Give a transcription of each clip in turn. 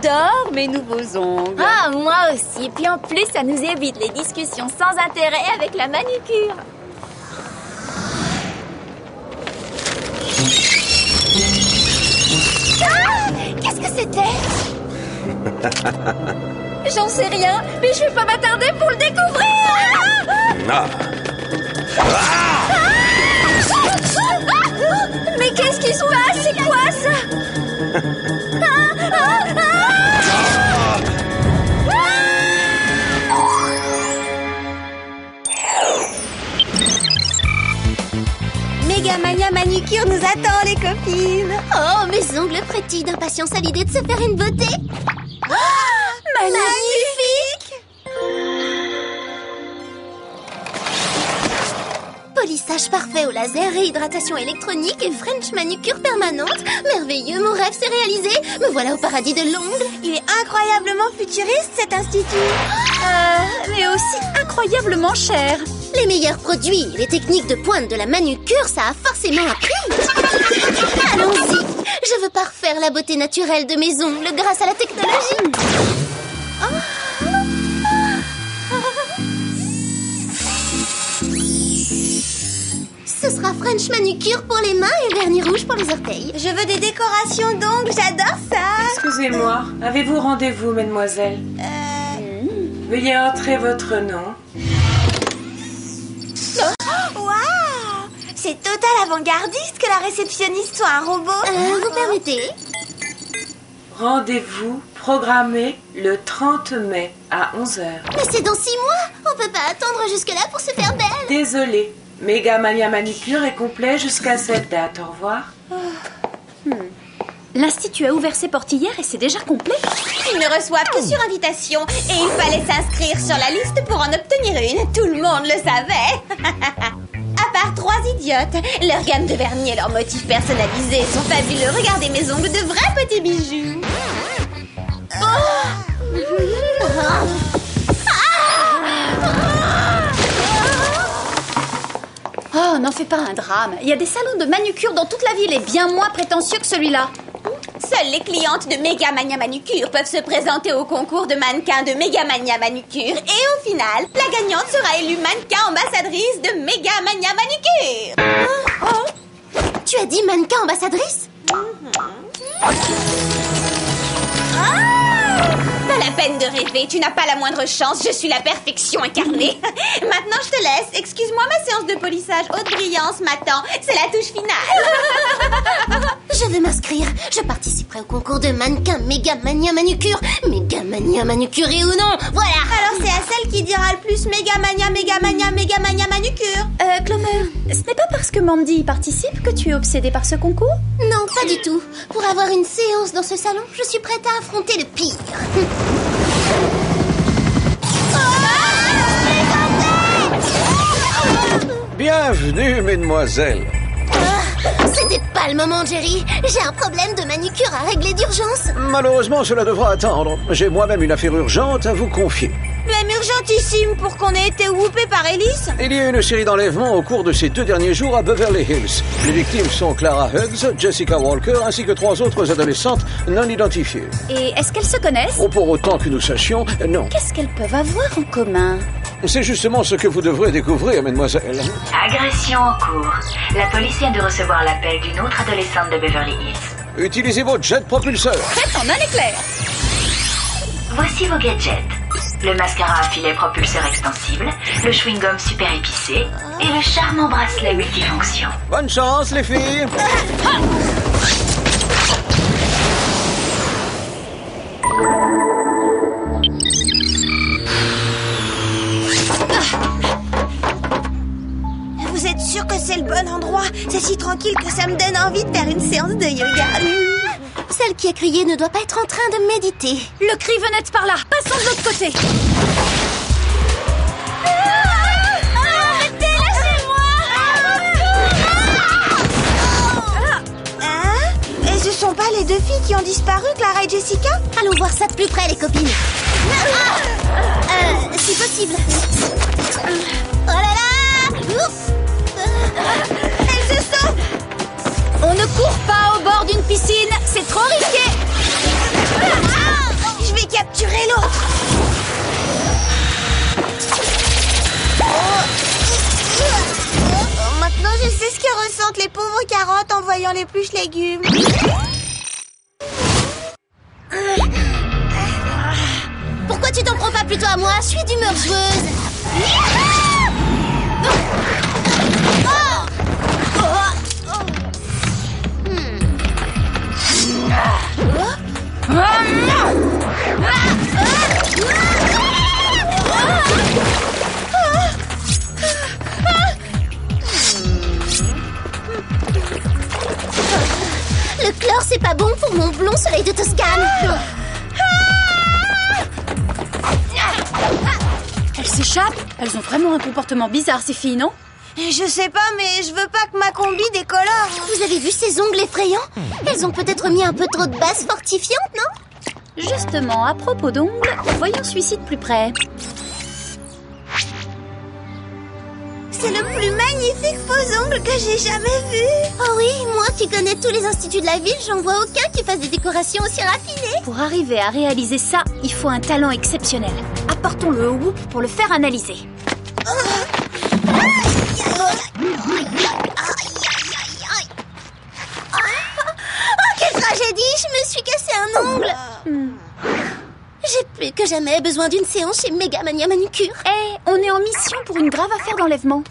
J'adore mes nouveaux ongles. Ah, moi aussi. Et puis en plus, ça nous évite les discussions sans intérêt avec la manucure. Ah, qu'est-ce que c'était? J'en sais rien, mais je vais pas m'attarder pour le découvrir. Mais qu'est-ce qui se passe? C'est quoi ça? Megamania Manucure nous attend, les copines. Oh, mes ongles frétillent d'impatience à l'idée de se faire une beauté. Magnifique! Polissage parfait au laser, réhydratation électronique et French manucure permanente. Merveilleux, mon rêve s'est réalisé. Me voilà au paradis de l'ongle. Il est incroyablement futuriste, cet institut. Mais aussi incroyablement cher. Les meilleurs produits, les techniques de pointe de la manucure, ça a forcément un prix. Allons-y. Je veux parfaire la beauté naturelle de mes ongles grâce à la technologie. Ce sera French manucure pour les mains et vernis rouge pour les orteils. Je veux des décorations d'ongles, j'adore ça. Excusez-moi, avez-vous rendez-vous, mademoiselle? Veuillez entrer votre nom. Waouh! C'est total avant-gardiste que la réceptionniste soit un robot. Vous permettez? Rendez-vous programmé le 30 mai à 11h. Mais c'est dans 6 mois. On peut pas attendre jusque-là pour se faire belle. Désolée, Megamania Manucure est complet jusqu'à cette date. Au revoir. L'Institut a ouvert ses portes hier et c'est déjà complet. Ils ne reçoivent que sur invitation. Et il fallait s'inscrire sur la liste pour en obtenir une. Tout le monde le savait. À part 3 idiotes. Leur gamme de vernis et leurs motifs personnalisés sont fabuleux. Regardez mes ongles, de vrais petits bijoux. Oh, n'en fais pas un drame. Il y a des salons de manucure dans toute la ville et bien moins prétentieux que celui-là. Seules les clientes de Megamania Manucure peuvent se présenter au concours de mannequins de Megamania Manucure. Et au final, la gagnante sera élue mannequin ambassadrice de Megamania Manucure. Tu as dit mannequin ambassadrice? Pas la peine de rêver, tu n'as pas la moindre chance, je suis la perfection incarnée. Maintenant je te laisse, excuse-moi ma séance de polissage haute brillance m'attend, c'est la touche finale. Je veux m'inscrire. Je participerai au concours de mannequin Megamania Manucure. Megamania Manucuré ou non, voilà. Alors c'est à celle qui dira le plus Megamania Manucure. Clover, ce n'est pas parce que Mandy y participe que tu es obsédée par ce concours? Non, pas du tout. Pour avoir une séance dans ce salon, je suis prête à affronter le pire. Bienvenue, mesdemoiselles. C'était pas le moment, Jerry. J'ai un problème de manucure à régler d'urgence. Malheureusement, cela devra attendre. J'ai moi-même une affaire urgente à vous confier. Même urgentissime pour qu'on ait été whoopé par Alice. Il y a eu une série d'enlèvements au cours de ces 2 derniers jours à Beverly Hills. Les victimes sont Clara Huggs, Jessica Walker, ainsi que 3 autres adolescentes non identifiées. Et est-ce qu'elles se connaissent? Oh, pour autant que nous sachions, non. Qu'est-ce qu'elles peuvent avoir en commun? C'est justement ce que vous devrez découvrir, mesdemoiselles. Agression en cours. La police vient de recevoir l'appel d'une autre adolescente de Beverly Hills. Utilisez vos jets propulseurs. Faites en un éclair. Voici vos gadgets. Le mascara à filet propulseur extensible, le chewing-gum super épicé et le charmant bracelet multifonction. Bonne chance, les filles. Vous êtes sûr que c'est le bon endroit? C'est si tranquille que ça me donne envie de faire une séance de yoga. Celle qui a crié ne doit pas être en train de méditer. Le cri venait de par là. Passons de l'autre côté. Arrêtez, lâchez-moi! Hein? Et ce sont pas les 2 filles qui ont disparu, Clara et Jessica? Allons voir ça de plus près, les copines. Si possible. Oh là là! Ouf! Elles se sauvent! On ne court pas au bord d'une piscine, c'est trop risqué. capturer l'autre. Maintenant, je sais ce que ressentent les pauvres carottes en voyant l'épluche légumes. Pourquoi tu t'en prends pas plutôt à moi? Je suis d'humeur joueuse. Le chlore, c'est pas bon pour mon blond soleil de Toscane. Elles s'échappent. Elles ont vraiment un comportement bizarre, ces filles, non? Je sais pas, mais je veux pas que ma combi décolore. Vous avez vu ces ongles effrayants? Elles ont peut-être mis un peu trop de base fortifiante, non? Justement, à propos d'ongles, voyons celui-ci de plus près. C'est le plus magnifique faux ongle que j'ai jamais vu. Oh oui, moi qui connais tous les instituts de la ville, j'en vois aucun qui fasse des décorations aussi raffinées. Pour arriver à réaliser ça, il faut un talent exceptionnel. Apportons-le au Whoop pour le faire analyser. Quelle tragédie, je me suis cassé un ongle. J'ai plus que jamais besoin d'une séance chez Megamania Manucure. On est en mission pour une grave affaire d'enlèvement.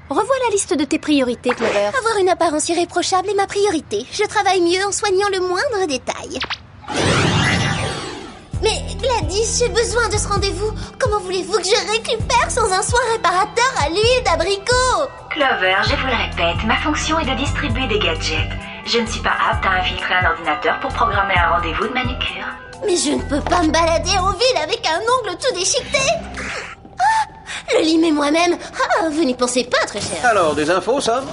Revois la liste de tes priorités, Clover. Avoir une apparence irréprochable est ma priorité. Je travaille mieux en soignant le moindre détail. Mais Gladys, j'ai besoin de ce rendez-vous. Comment voulez-vous que je récupère sans un soin réparateur à l'huile d'abricot? Clover, je vous le répète, ma fonction est de distribuer des gadgets. Je ne suis pas apte à infiltrer un ordinateur pour programmer un rendez-vous de manucure. Mais je ne peux pas me balader en ville avec un ongle tout déchiqueté. Le limer moi-même. Vous n'y pensez pas, très cher. Alors, des infos, Sam?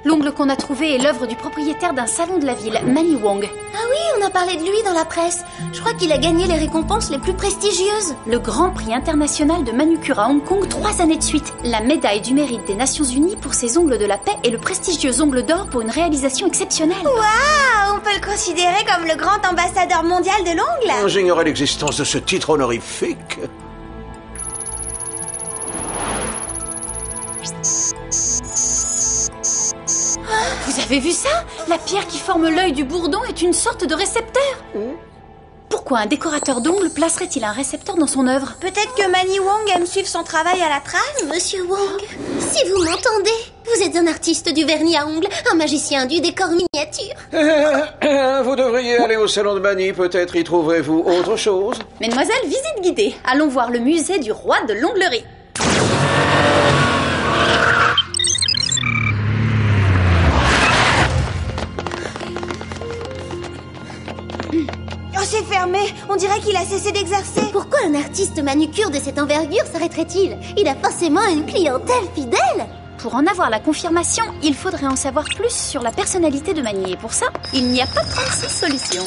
L'ongle qu'on a trouvé est l'œuvre du propriétaire d'un salon de la ville, Manny Wong. Ah oui, on a parlé de lui dans la presse. Je crois qu'il a gagné les récompenses les plus prestigieuses. Le Grand Prix international de manucure à Hong Kong 3 années de suite. La médaille du mérite des Nations Unies pour ses ongles de la paix et le prestigieux ongle d'or pour une réalisation exceptionnelle. Waouh, on peut le considérer comme le grand ambassadeur mondial de l'ongle. J'ignorais l'existence de ce titre honorifique. Vous avez vu ça? La pierre qui forme l'œil du bourdon est une sorte de récepteur. Pourquoi un décorateur d'ongles placerait-il un récepteur dans son œuvre? Peut-être que Manny Wong aime suivre son travail à la trace. Monsieur Wong, si vous m'entendez, vous êtes un artiste du vernis à ongles, un magicien du décor miniature. Vous devriez aller au salon de Manny, peut-être y trouverez-vous autre chose. Mesdemoiselles, visite guidée. Allons voir le musée du roi de l'onglerie. Oh, c'est fermé. On dirait qu'il a cessé d'exercer. Pourquoi un artiste manucure de cette envergure s'arrêterait-il? Il a forcément une clientèle fidèle. Pour en avoir la confirmation, il faudrait en savoir plus sur la personnalité de Manny. Et pour ça, il n'y a pas 36 solutions.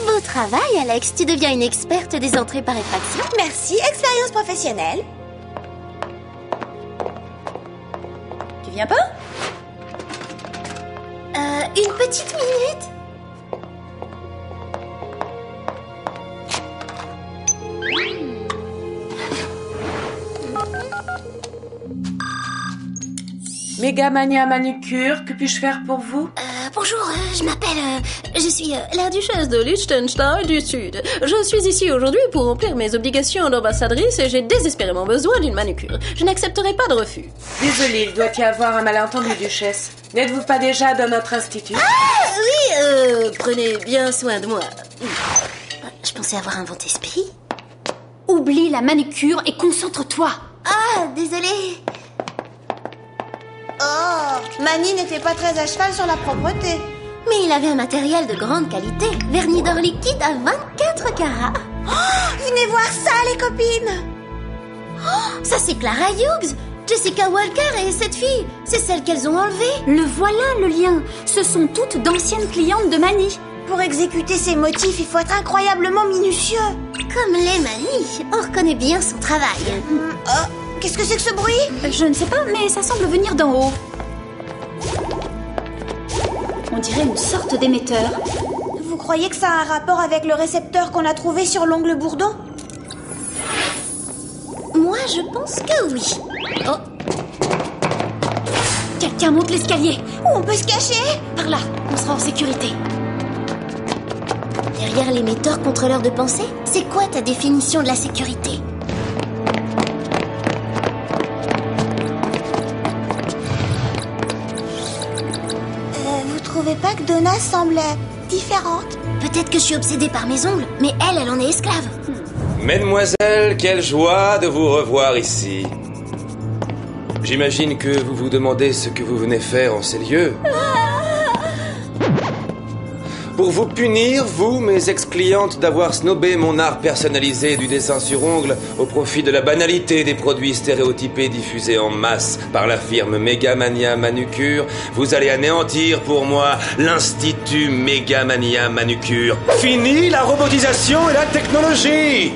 Beau travail, Alex. Tu deviens une experte des entrées par effraction. Merci, expérience professionnelle. Tu viens pas? Une petite minute. Megamania Manucure, que puis-je faire pour vous? Bonjour, je m'appelle... je suis la duchesse de Liechtenstein du Sud. Je suis ici aujourd'hui pour remplir mes obligations d'ambassadrice et j'ai désespérément besoin d'une manucure. Je n'accepterai pas de refus. Désolée, il doit y avoir un malentendu, duchesse. N'êtes-vous pas déjà dans notre institut? Oui, prenez bien soin de moi. Je pensais avoir inventé ce pays. Oublie la manucure et concentre-toi. Ah, désolée. Oh, Manny n'était pas très à cheval sur la propreté. Mais il avait un matériel de grande qualité. Vernis d'or liquide à 24 carats. Oh, venez voir ça, les copines. Oh, ça c'est Clara Hughes, Jessica Walker et cette fille. C'est celle qu'elles ont enlevée. Le voilà, le lien. Ce sont toutes d'anciennes clientes de Manny. Pour exécuter ces motifs, il faut être incroyablement minutieux. Comme les Manny, on reconnaît bien son travail. Qu'est-ce que c'est que ce bruit? Je ne sais pas, mais ça semble venir d'en haut. On dirait une sorte d'émetteur. Vous croyez que ça a un rapport avec le récepteur qu'on a trouvé sur l'ongle bourdon? Moi, je pense que oui. Oh. Quelqu'un monte l'escalier. Où on peut se cacher? Par là, on sera en sécurité. Derrière l'émetteur contrôleur de pensée, c'est quoi ta définition de la sécurité? Vous trouvez pas que Donna semble différente? Peut-être que je suis obsédée par mes ongles, mais elle en est esclave. Mesdemoiselles, quelle joie de vous revoir ici. J'imagine que vous vous demandez ce que vous venez faire en ces lieux. Pour vous punir, vous, mes ex-clientes, d'avoir snobé mon art personnalisé du dessin sur ongles au profit de la banalité des produits stéréotypés diffusés en masse par la firme Megamania Manucure, vous allez anéantir pour moi l'Institut Megamania Manucure. Fini la robotisation et la technologie!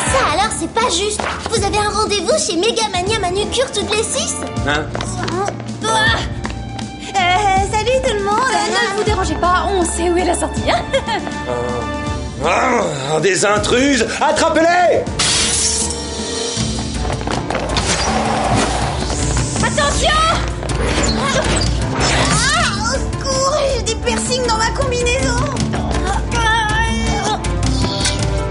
Ça alors, c'est pas juste. Vous avez un rendez-vous chez Megamania Manucure toutes les 6? Hein? Salut tout le monde. Ne vous dérangez pas, on sait où est la sortie. Hein. Des intruses! Attrapez-les! Attention! Au secours, j'ai des piercings dans ma combinaison.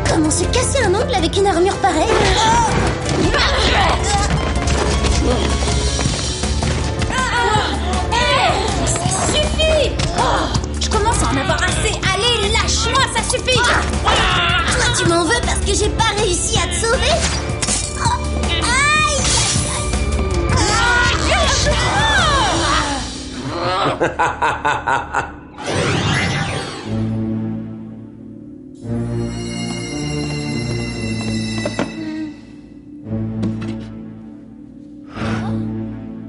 Comment se casser un ongle avec une armure pareille? Ça suffit! Je commence à en avoir assez. Allez, lâche-moi, ça suffit! Toi, tu m'en veux parce que j'ai pas réussi à te sauver? Aïe!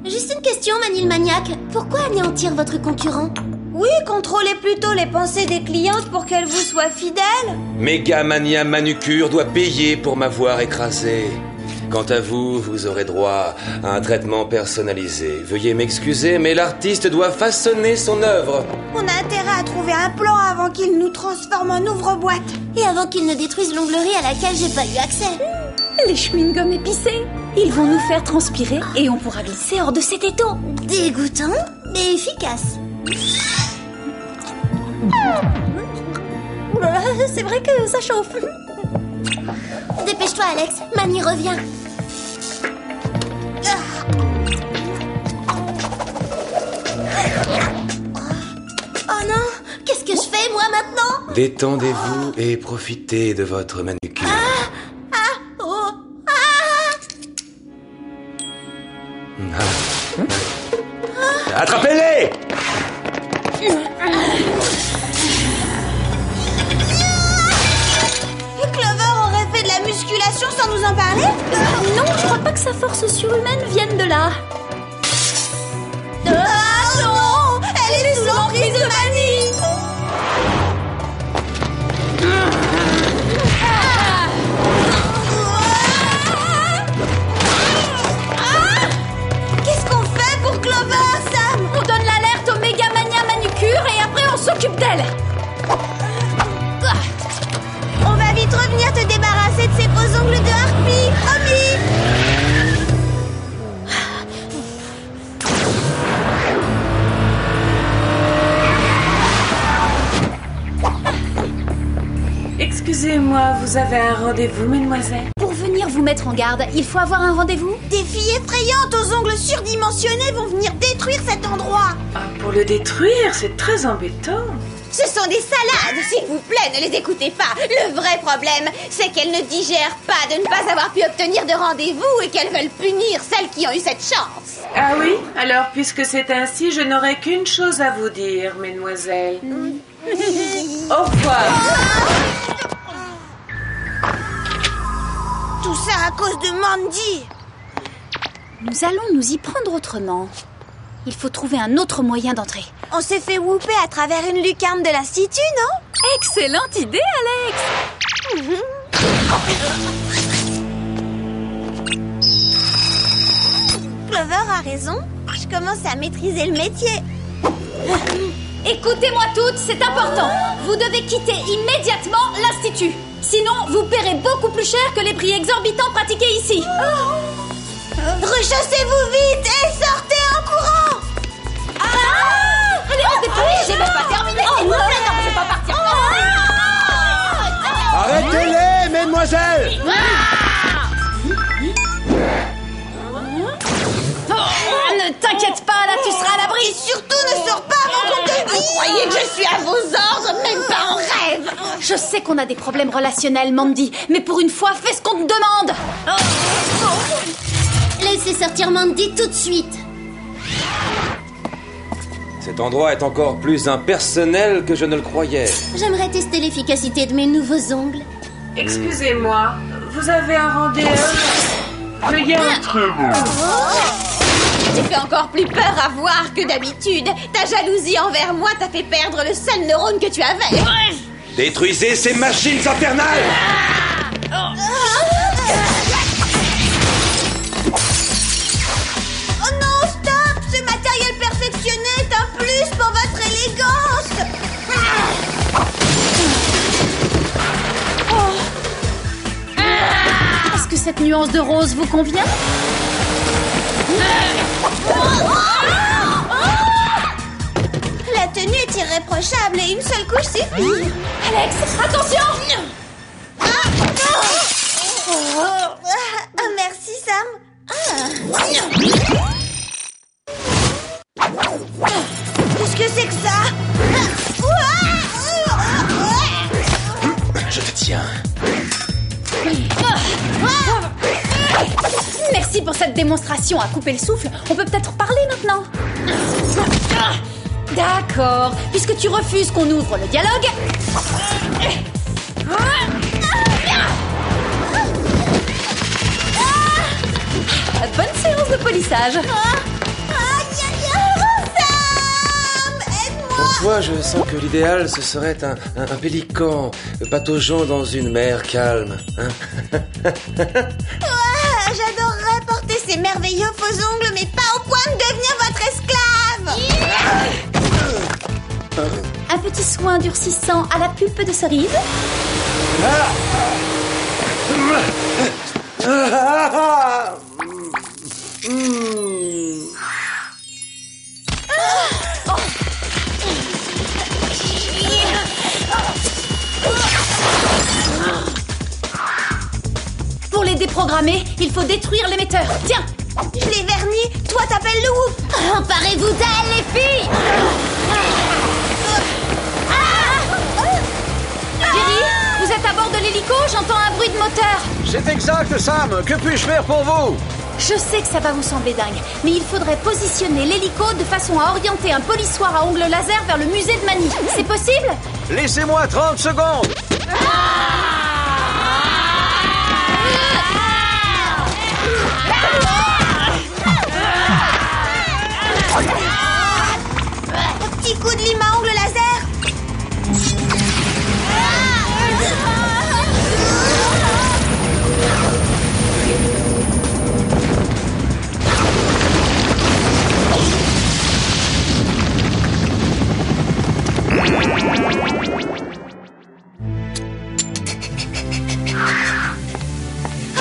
Juste une question, Manil Maniac. Pourquoi anéantir votre concurrent? Oui, contrôlez plutôt les pensées des clientes pour qu'elles vous soient fidèles. Megamania Manucure doit payer pour m'avoir écrasé. Quant à vous, vous aurez droit à un traitement personnalisé. Veuillez m'excuser, mais l'artiste doit façonner son œuvre. On a intérêt à trouver un plan avant qu'il nous transforme en ouvre-boîte. Et avant qu'ils ne détruisent l'onglerie à laquelle j'ai pas eu accès. Les chewing-gums épicés. Ils vont nous faire transpirer et on pourra glisser hors de cet étau. Dégoûtant, mais efficace. C'est vrai que ça chauffe. Dépêche-toi, Alex. Mani revient. Oh non, qu'est-ce que je fais, moi, maintenant? Détendez-vous et profitez de votre manucure. Attrapez-les! Clover aurait fait de la musculation sans nous en parler? Non, je crois pas que sa force surhumaine vienne de là. Ah non! Elle est sous l'emprise de Mani! Qu'est-ce qu'on fait pour Clover, Sam? On donne l'alerte au Megamania Manucure et après on s'occupe d'elle. On va vite revenir te débarrasser de ces faux ongles de harpie, promis! Excusez-moi, vous avez un rendez-vous, mesdemoiselles? Pour venir vous mettre en garde, il faut avoir un rendez-vous. Des filles effrayantes aux ongles surdimensionnés vont venir détruire cet endroit! Ah, pour le détruire, c'est très embêtant. Ce sont des salades, s'il vous plaît, ne les écoutez pas. Le vrai problème, c'est qu'elles ne digèrent pas de ne pas avoir pu obtenir de rendez-vous et qu'elles veulent punir celles qui ont eu cette chance. Ah oui? Alors, puisque c'est ainsi, je n'aurai qu'une chose à vous dire, mesdemoiselles. Au revoir. Tout ça à cause de Mandy. Nous allons nous y prendre autrement. Il faut trouver un autre moyen d'entrer. On s'est fait whooper à travers une lucarne de l'Institut, non? Excellente idée, Alex! Clover a raison. Je commence à maîtriser le métier. Écoutez-moi toutes, c'est important. Vous devez quitter immédiatement l'Institut. Sinon, vous paierez beaucoup plus cher que les prix exorbitants pratiqués ici. Rechaussez-vous vite et sortez en courant. Allez, dépêchez, j'ai même pas terminé. Non, je vais pas partir. Arrêtez-les, mesdemoiselles! Ne t'inquiète pas, là, tu seras à l'abri. Et surtout, ne sors pas avant qu'on te dise. Vous croyez que je suis à vos ordres, même pas en rêve. Je sais qu'on a des problèmes relationnels, Mandy, mais pour une fois, fais ce qu'on te demande. Laissez sortir Mandy tout de suite. Cet endroit est encore plus impersonnel que je ne le croyais. J'aimerais tester l'efficacité de mes nouveaux ongles. Excusez-moi, vous avez un rendez-vous? Veuillez entrer. Tu fais encore plus peur à voir que d'habitude. Ta jalousie envers moi t'a fait perdre le seul neurone que tu avais. Détruisez ces machines infernales! Oh non, stop! Ce matériel perfectionné est un plus pour votre élégance. Est-ce que cette nuance de rose vous convient? La tenue est irréprochable et une seule couche suffit. Alex, attention! Merci, Sam. Qu'est-ce que c'est que ça? Je te tiens. Merci pour cette démonstration à couper le souffle. On peut peut-être parler maintenant. D'accord. Puisque tu refuses qu'on ouvre le dialogue... Bonne séance de polissage. Sam, aide-moi. Pour toi, je sens que l'idéal, ce serait un pélican pataugeant dans une mer calme. Hein? J'adorerais porter ces merveilleux faux ongles, mais pas au point de devenir votre esclave. Un petit soin durcissant à la pulpe de cerise. Pour les déprogrammer, il faut détruire l'émetteur. Tiens! Je l'ai verni, toi t'appelles le whoop. Emparez-vous d'elle, les filles! Jerry, vous êtes à bord de l'hélico? J'entends un bruit de moteur. C'est exact, Sam. Que puis-je faire pour vous? Je sais que ça va vous sembler dingue, mais il faudrait positionner l'hélico de façon à orienter un polissoir à ongles laser vers le musée de Manny. C'est possible? Laissez-moi 30 secondes. Petit coup de lime à ongles laser.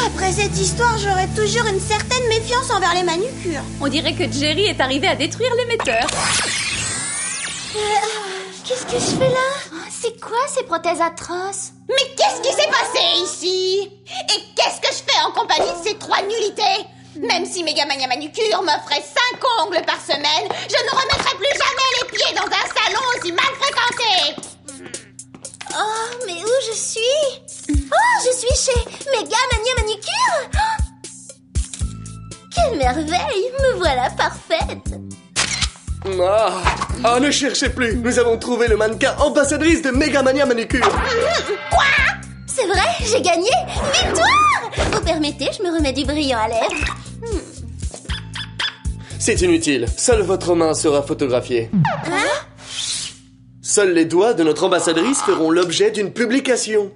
Après cette histoire, j'aurais toujours une certaine méfiance envers les manucures. On dirait que Jerry est arrivé à détruire l'émetteur. Qu'est-ce que je fais là? C'est quoi ces prothèses atroces? Mais qu'est-ce qui s'est passé ici? Et qu'est-ce que je fais en compagnie de ces trois nullités? Même si Megamania Manucure m'offrait 5 ongles par semaine, je ne remettrai plus jamais les pieds dans un salon aussi mal fréquenté. Oh, mais où je suis? Oh, je suis chez Megamania Manucure. Quelle merveille! Me voilà parfaite! Ah, ne cherchez plus. Nous avons trouvé le mannequin ambassadrice de Megamania Manucure. Quoi? C'est vrai? J'ai gagné? Victoire! Vous permettez, je me remets du brillant à lèvres. C'est inutile. Seule votre main sera photographiée. Seuls les doigts de notre ambassadrice feront l'objet d'une publication.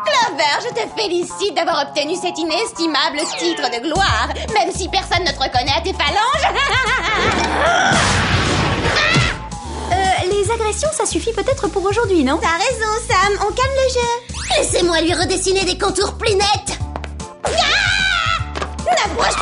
Clover, je te félicite d'avoir obtenu cet inestimable titre de gloire, même si personne ne te reconnaît à tes phalanges. Les agressions, ça suffit peut-être pour aujourd'hui, non? T'as raison, Sam, on calme le jeu. Laissez-moi lui redessiner des contours plus nets. N'approche